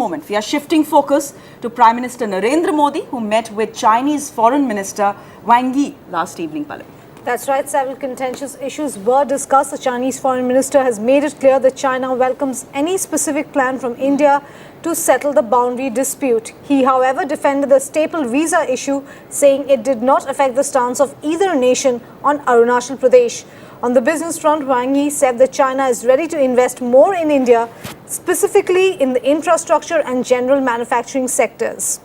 moment, we are shifting focus to Prime Minister Narendra Modi, who met with Chinese Foreign Minister Wang Yi last evening, Palak. That's right. Several contentious issues were discussed. The Chinese Foreign Minister has made it clear that China welcomes any specific plan from India to settle the boundary dispute. He, however, defended the staple visa issue, saying it did not affect the stance of either nation on Arunachal Pradesh. On the business front, Wang Yi said that China is ready to invest more in India, specifically in the infrastructure and general manufacturing sectors.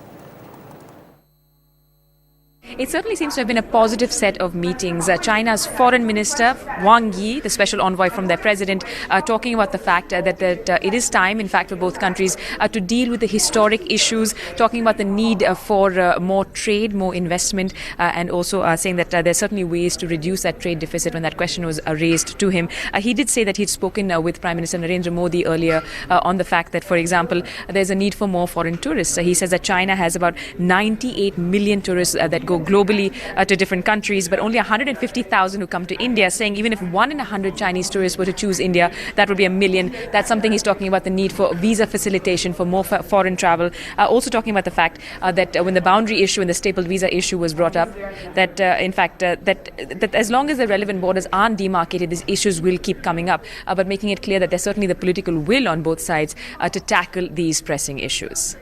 It certainly seems to have been a positive set of meetings. China's Foreign Minister Wang Yi, the special envoy from their president, talking about the fact that it is time, in fact, for both countries to deal with the historic issues, talking about the need for more trade, more investment, and also saying that there are certainly ways to reduce that trade deficit when that question was raised to him. He did say that he'd spoken with Prime Minister Narendra Modi earlier on the fact that, for example, there's a need for more foreign tourists. He says that China has about 98 million tourists that go globally to different countries, but only 150,000 who come to India, saying even if 1 in 100 Chinese tourists were to choose India, that would be 1 million. That's something he's talking about, the need for visa facilitation for more foreign travel. Also talking about the fact that when the boundary issue and the staple visa issue was brought up, that in fact that as long as the relevant borders aren't demarcated, these issues will keep coming up, but making it clear that there's certainly the political will on both sides to tackle these pressing issues.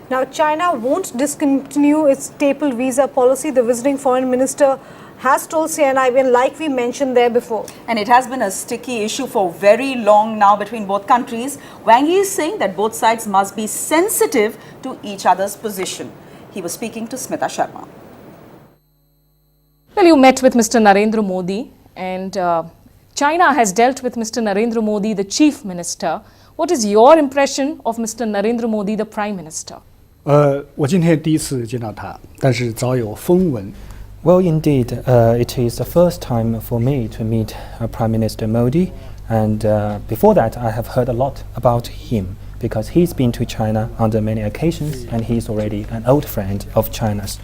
Now, China won't discontinue its staple visa policy. The visiting foreign minister has told CNIBN, like we mentioned there before. And it has been a sticky issue for very long now between both countries. Wang Yi is saying that both sides must be sensitive to each other's position. He was speaking to Smita Sharma. Well, you met with Mr. Narendra Modi, and China has dealt with Mr. Narendra Modi, the chief minister. What is your impression of Mr. Narendra Modi, the prime minister? 我今天第一次见到他，但是早有风闻。 Well, indeed, it is the first time for me to meet Prime Minister Modi, and before that, I have heard a lot about him because he's been to China on many occasions, and he's already an old friend of China's.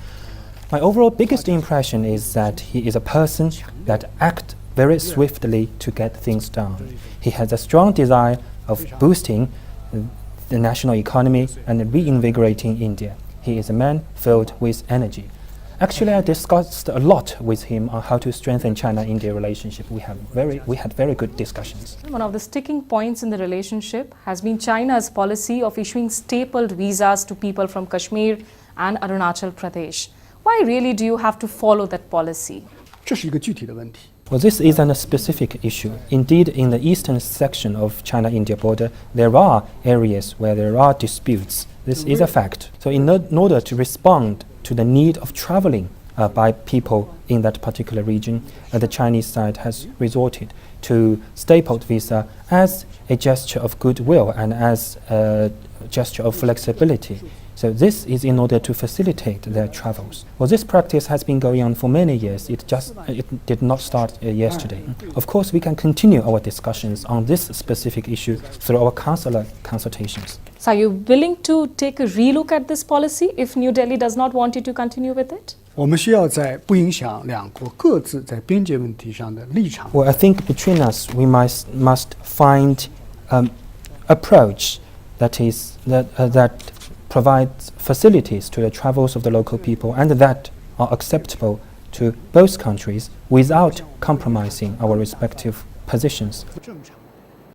My overall biggest impression is that he is a person that acts very swiftly to get things done. He has a strong desire of boosting the national economy and reinvigorating India. He is a man filled with energy. Actually, I discussed a lot with him on how to strengthen China-India relationship. We had very good discussions. One of the sticking points in the relationship has been China's policy of issuing stapled visas to people from Kashmir and Arunachal Pradesh. Why really do you have to follow that policy? 这是一个具体的问题。 Well, this isn't a specific issue. Indeed, in the eastern section of China-India border, there are areas where there are disputes. This is a fact. So in order to respond to the need of traveling by people in that particular region, the Chinese side has resorted to stapled visa as a gesture of goodwill and as a gesture of flexibility. So this is in order to facilitate their travels. Well, this practice has been going on for many years. It did not start yesterday. Of course, we can continue our discussions on this specific issue through our consular consultations. So are you willing to take a relook at this policy if New Delhi does not want you to continue with it? 我们需要在不影响两国各自在边界问题上的立场。 Well, I think between us we must find approach that provides facilities to the travels of the local people and that are acceptable to both countries without compromising our respective positions. 正常。